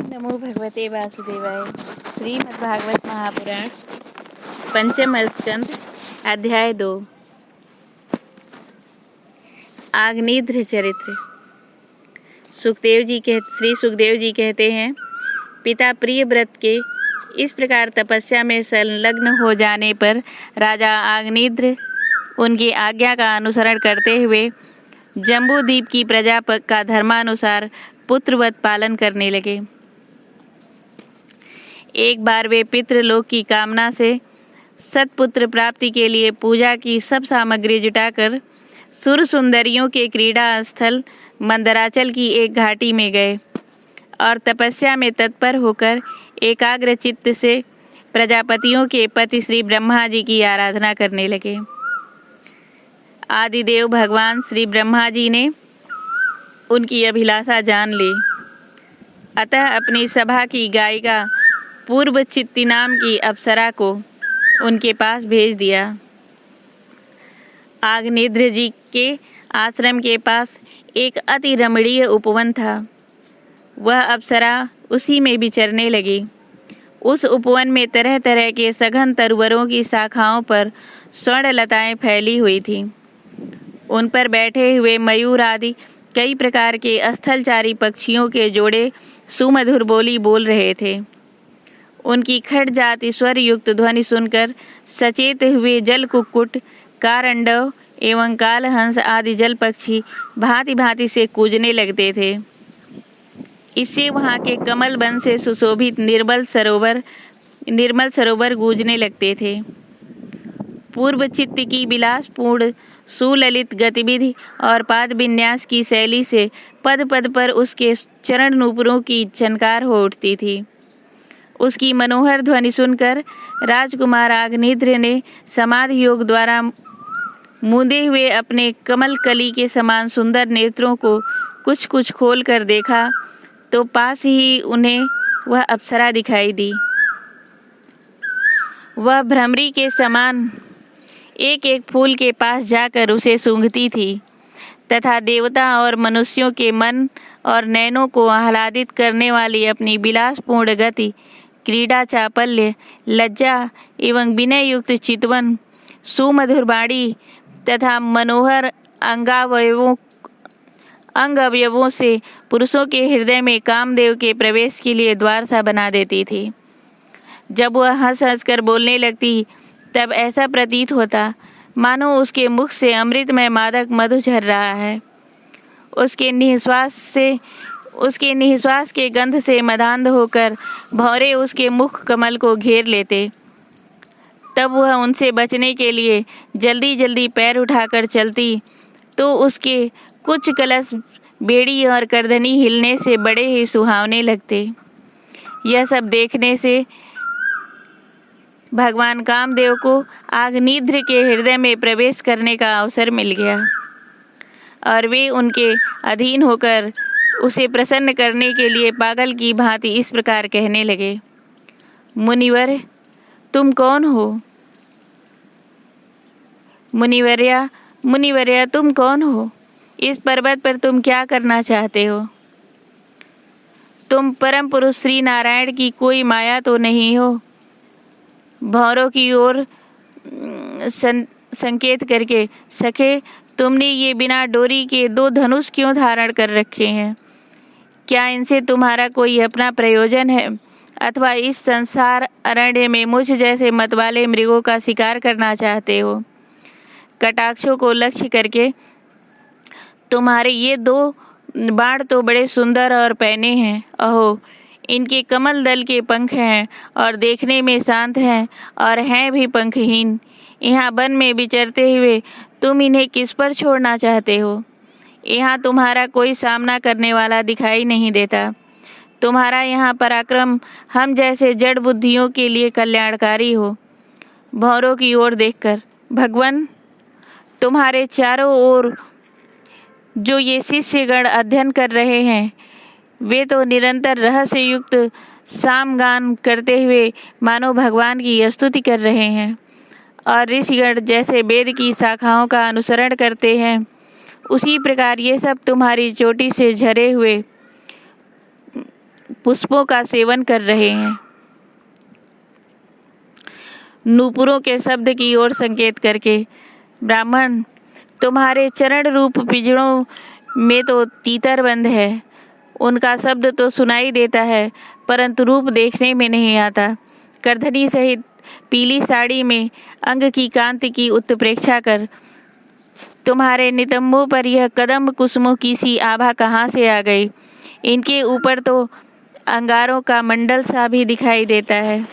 नमो भगवते वासुदेवाय। श्रीमद्भागवत महापुराण पंचम स्कंद अध्याय 2 आग्नेध्र चरित्र। श्री सुखदेव जी कहते हैं, पिता प्रियव्रत के इस प्रकार तपस्या में संलग्न हो जाने पर राजा आग्नेध्र उनकी आज्ञा का अनुसरण करते हुए जम्बूद्वीप की प्रजा का धर्मानुसार पुत्रवत पालन करने लगे। एक बार वे पितृलोक की कामना से सत्पुत्र प्राप्ति के लिए पूजा की सब सामग्री जुटाकर सुर सुंदरियों के क्रीड़ा स्थल मंदराचल की एक घाटी में गए और तपस्या में तत्पर होकर एकाग्र चित्त से प्रजापतियों के पति श्री ब्रह्मा जी की आराधना करने लगे। आदिदेव भगवान श्री ब्रह्मा जी ने उनकी अभिलाषा जान ली, अतः अपनी सभा की गायिका पूर्व चित्ती नाम की अप्सरा को उनके पास भेज दिया। आग्नेध्र जी के आश्रम के पास एक अति रमणीय उपवन था। वह अप्सरा उसी में विचरने लगी। उस उपवन में तरह तरह के सघन तरुवरों की शाखाओं पर स्वर्णलताएं फैली हुई थीं। उन पर बैठे हुए मयूर आदि कई प्रकार के स्थलचारी पक्षियों के जोड़े सुमधुर बोली बोल रहे थे। उनकी खट जाति स्वर युक्त ध्वनि सुनकर सचेत हुए जल कुक्कुट, कारंडव एवं कालहंस आदि जल पक्षी भांति भांति से कूजने लगते थे। इससे वहां के कमल वन से सुशोभित निर्मल सरोवर गूंजने लगते थे। पूर्व चित्त की विलासपूर्ण सुललित गतिविधि और पाद विन्यास की शैली से पद पद पर उसके चरण नूपुरों की झनकार हो उठती थी। उसकी मनोहर ध्वनि सुनकर राजकुमार आग्नेध्र ने समाधि योग द्वारा मूंदे हुए अपने कमल कली के समान सुंदर नेत्रों को कुछ कुछ खोल कर देखा तो पास ही उन्हें वह अप्सरा दिखाई दी। वह भ्रमरी के समान एक एक फूल के पास जाकर उसे सूंघती थी तथा देवता और मनुष्यों के मन और नैनों को आह्लादित करने वाली अपनी विलासपूर्ण गति, क्रीड़ा चापल्य, लज्जा एवं विनय युक्त चितवन, सुमधुर वाणी तथा मनोहर अंग अवयवों से पुरुषों के हृदय में कामदेव के प्रवेश के लिए द्वार सा बना देती थी। जब वह हंस हंस कर बोलने लगती तब ऐसा प्रतीत होता मानो उसके मुख से अमृतमय मादक मधु झर रहा है। उसके निःश्वास के गंध से मदान्ध होकर भौरे उसके मुख कमल को घेर लेते। तब वह उनसे बचने के लिए जल्दी जल्दी पैर उठाकर चलती तो उसके कुछ कलश, बेड़ी और करधनी हिलने से बड़े ही सुहावने लगते। यह सब देखने से भगवान कामदेव को आग्नेध्र के हृदय में प्रवेश करने का अवसर मिल गया और वे उनके अधीन होकर उसे प्रसन्न करने के लिए पागल की भांति इस प्रकार कहने लगे, मुनिवर तुम कौन हो? मुनिवर्या तुम कौन हो? इस पर्वत पर तुम क्या करना चाहते हो? तुम परम पुरुष श्री नारायण की कोई माया तो नहीं हो? भौरों की ओर संकेत करके, सखे तुमने ये बिना डोरी के 2 धनुष क्यों धारण कर रखे हैं? क्या इनसे तुम्हारा कोई अपना प्रयोजन है अथवा इस संसार अरण्य में मुझ जैसे मतवाले मृगों का शिकार करना चाहते हो? कटाक्षों को लक्ष्य करके तुम्हारे ये 2 बाण तो बड़े सुंदर और पैने हैं। अहो, इनके कमल दल के पंख हैं और देखने में शांत हैं और हैं भी पंखहीन। यहाँ वन में विचरते हुए तुम इन्हें किस पर छोड़ना चाहते हो? यहाँ तुम्हारा कोई सामना करने वाला दिखाई नहीं देता। तुम्हारा यहाँ पराक्रम हम जैसे जड़ बुद्धियों के लिए कल्याणकारी हो। भौरों की ओर देखकर, भगवन तुम्हारे चारों ओर जो ये शिष्यगण अध्ययन कर रहे हैं वे तो निरंतर रहस्य युक्त सामगान करते हुए मानो भगवान की स्तुति कर रहे हैं और ऋषिगण जैसे वेद की शाखाओं का अनुसरण करते हैं उसी प्रकार ये सब तुम्हारी चोटी से झरे हुए पुष्पों का सेवन कर रहे हैं। नूपुरों के शब्द की ओर संकेत करके, ब्राह्मण, तुम्हारे चरण रूप पिंजड़ों में तो तीतर बंद है। उनका शब्द तो सुनाई देता है, परंतु रूप देखने में नहीं आता। करधनी सहित पीली साड़ी में अंग की कांति की उत्प्रेक्षा कर तुम्हारे नितंबों पर यह कदम्ब कुसुमों की सी आभा कहाँ से आ गई? इनके ऊपर तो अंगारों का मंडल सा भी दिखाई देता है,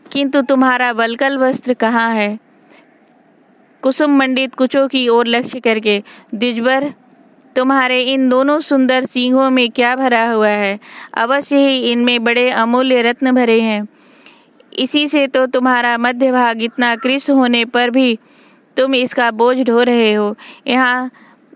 किंतु तुम्हारा वल्कल वस्त्र कहाँ है? कुसुम मंडित कुचों की ओर लक्ष्य करके, द्विजवर, तुम्हारे इन दोनों सुंदर सींगों में क्या भरा हुआ है? अवश्य ही इनमें बड़े अमूल्य रत्न भरे हैं। इसी से तो तुम्हारा मध्य भाग इतना कृश होने पर भी तुम इसका बोझ ढो रहे हो। यहाँ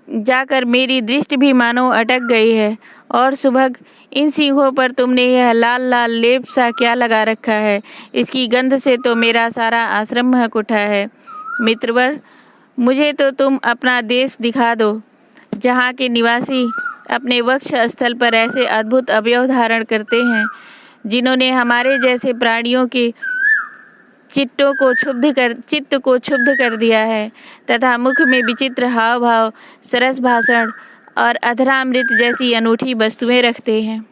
जाकर मेरी दृष्टि भी मानो अटक गई है। और सुभग, इन सींगों पर तुमने यह लाल लाल लेप सा क्या लगा रखा है? इसकी गंध से तो मेरा सारा आश्रम महक उठा है। मित्रवर, मुझे तो तुम अपना देश दिखा दो, जहाँ के निवासी अपने वक्ष स्थल पर ऐसे अद्भुत अवयव धारण करते हैं, जिन्होंने हमारे जैसे प्राणियों के चित्त को क्षुब्ध कर दिया है, तथा मुख में विचित्र हाव भाव, सरस भाषण और अधरामृत जैसी अनूठी वस्तुएं रखते हैं।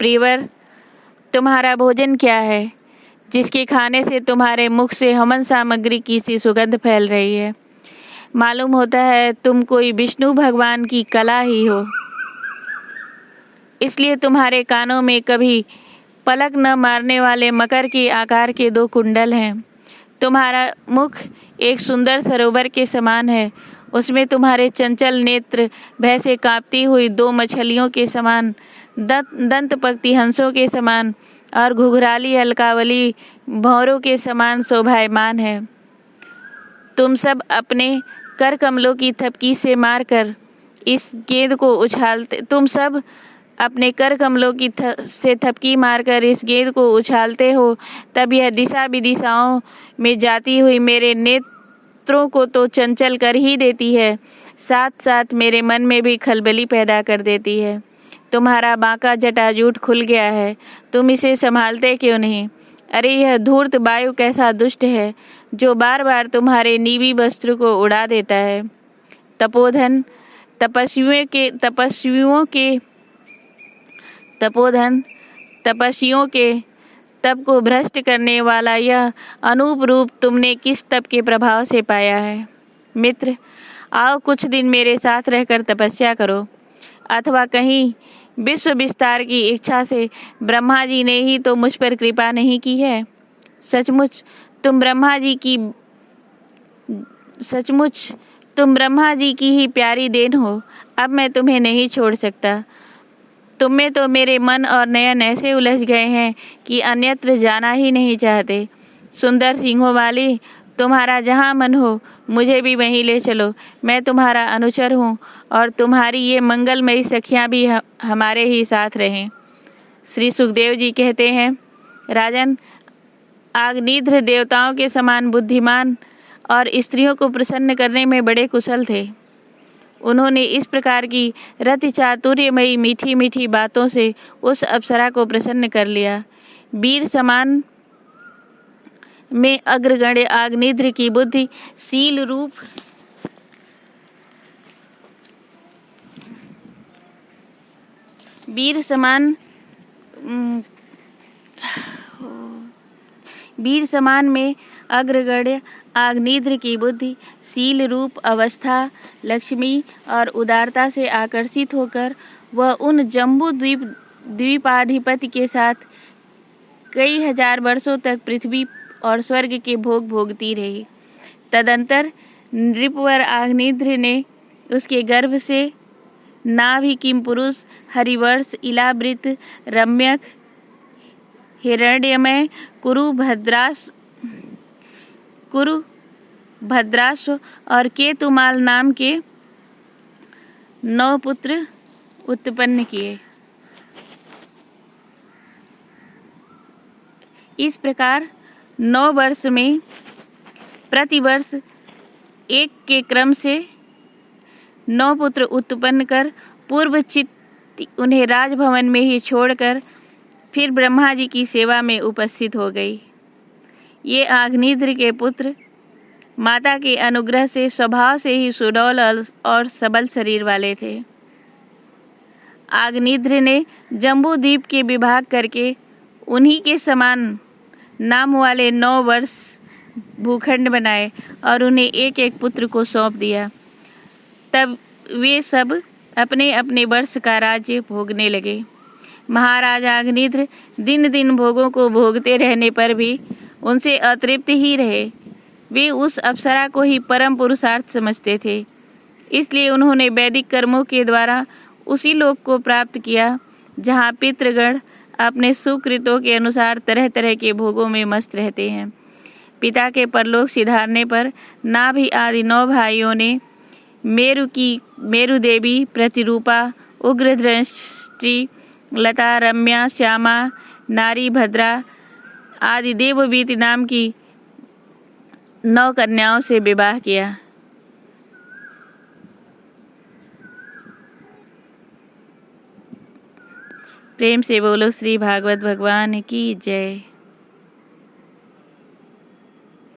प्रियवर, तुम्हारा भोजन क्या है, जिसके खाने से तुम्हारे मुख से हवन सामग्री की सी सुगंध फैल रही है? मालूम होता है तुम कोई विष्णु भगवान की कला ही हो, इसलिए तुम्हारे कानों में कभी पलक न मारने वाले मकर के आकार के 2 कुंडल हैं। तुम्हारा मुख एक सुंदर सरोवर के समान है, उसमें तुम्हारे चंचल नेत्र भय से कांपती हुई 2 मछलियों के समान, दंत पक्ति हंसों के समान और घुघराली अलकावली भौरों के समान शोभायमान है। तुम सब अपने कर कमलों की थपकी से मारकर इस गेंद को उछालते से थपकी मारकर इस गेंद को उछालते हो, तब यह दिशा विदिशाओं में जाती हुई मेरे नेत्रों को तो चंचल कर ही देती है, साथ साथ मेरे मन में भी खलबली पैदा कर देती है। तुम्हारा बांका जटाजूट खुल गया है, तुम इसे संभालते क्यों नहीं? अरे यह धूर्त वायु कैसा दुष्ट है, जो बार बार तुम्हारे नीवी वस्त्र को उड़ा देता है। तपोधन, तपस्वियों के तप को भ्रष्ट करने वाला यह अनूप रूप तुमने किस तप के प्रभाव से पाया है? मित्र, आओ कुछ दिन मेरे साथ रहकर तपस्या करो, अथवा कहीं विश्व विस्तार की इच्छा से ब्रह्मा जी ने ही तो मुझ पर कृपा नहीं की है। सचमुच तुम ब्रह्मा जी की ही प्यारी देन हो। अब मैं तुम्हें नहीं छोड़ सकता। तुम में तो मेरे मन और नयन ऐसे उलझ गए हैं कि अन्यत्र जाना ही नहीं चाहते। सुंदर सिंहों वाली, तुम्हारा जहाँ मन हो मुझे भी वहीं ले चलो। मैं तुम्हारा अनुचर हूँ और तुम्हारी ये मंगलमयी सखियाँ भी हमारे ही साथ रहें। श्री सुखदेव जी कहते हैं, राजन, आग्निध्र देवताओं के समान बुद्धिमान और स्त्रियों को प्रसन्न करने में बड़े कुशल थे। उन्होंने इस प्रकार की रति चातुर्यमयी मीठी मीठी बातों से उस अप्सरा को प्रसन्न कर लिया। वीर समान में अग्रगण्य आग्निध्र की बुद्धि शील रूप वीर समान में अग्रगण्य आग्निध्र की बुद्धि शील रूप अवस्था, लक्ष्मी और उदारता से आकर्षित होकर वह उन जम्बू द्वीपाधिपति के साथ कई हजार वर्षों तक पृथ्वी और स्वर्ग के भोग भोगती रही। तदंतर नृपवर आग्निध्र ने उसके गर्भ से नाभि किम पुरुष, हरिवर्ष, इलावृत, रम्यक, हिरण्यमय, कुरु भद्राश्व और केतुमाल नाम के 9 पुत्र उत्पन्न किए। इस प्रकार 9 वर्ष में प्रतिवर्ष एक के क्रम से 9 पुत्र उत्पन्न कर पूर्व उन्हें राजभवन में ही छोड़कर फिर ब्रह्मा जी की सेवा में उपस्थित हो गई। ये अग्निद्र के पुत्र माता के अनुग्रह से स्वभाव से ही सुडौल और सबल शरीर वाले थे। अग्निद्र ने जम्बू द्वीप के विभाग करके उन्हीं के समान नाम वाले 9 वर्ष भूखंड बनाए और उन्हें एक एक पुत्र को सौंप दिया। तब वे सब अपने अपने वर्ष का राज्य भोगने लगे। महाराजा अग्निद्र दिन दिन भोगों को भोगते रहने पर भी उनसे अतृप्त ही रहे। वे उस अप्सरा को ही परम पुरुषार्थ समझते थे, इसलिए उन्होंने वैदिक कर्मों के द्वारा उसी लोक को प्राप्त किया जहाँ पितृगण अपने सुकृतों के अनुसार तरह तरह के भोगों में मस्त रहते हैं। पिता के परलोक सिधारने पर नाभि आदि 9 भाइयों ने मेरु देवी, प्रतिरूपा, उग्रदृष्टि, लता, रम्या, श्यामा, नारी, भद्रा आदि देववीति नाम की 9 कन्याओं से विवाह किया। प्रेम से बोलो श्री भागवत भगवान की जय।